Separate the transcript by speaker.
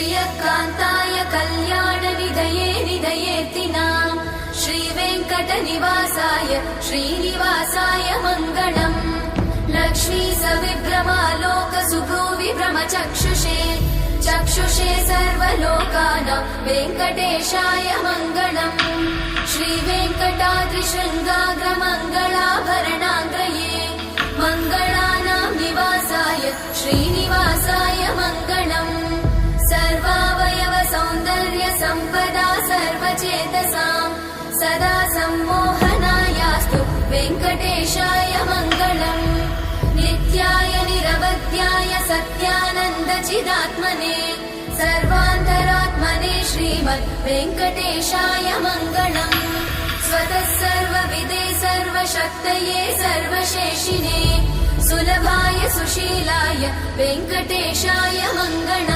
Speaker 1: श्रियकान्ताय कल्याणनिधये निधयेतिनाम् श्रीवेङ्कटनिवासाय श्रीनिवासाय मङ्गलम् लक्ष्मी सविभ्रमालोकसुभ्रूविभ्रमचक्षुषे चक्षुषे सर्वलोकानां वेङ्कटेशाय मङ्गलम् श्रीवेङ्कटाद्रिशृङ्गाग्रमङ्गलाभरणाङ्गये मङ्गलानां निवासाय श्रीनिवासाय मङ्गलम् सर्वावयव सौन्दर्य सम्पदा सर्वचेतसां सदा सम्मोहनायास्तु वेङ्कटेशाय मङ्गलम् नित्याय निरवध्याय सत्यानन्दचिदात्मने सर्वान्तरात्मने श्रीमद् वेङ्कटेशाय मङ्गलम् स्वतः सर्वविदे सर्वशक्तये सर्वशेषिने सुलभाय सुशीलाय वेङ्कटेशाय मङ्गलम्।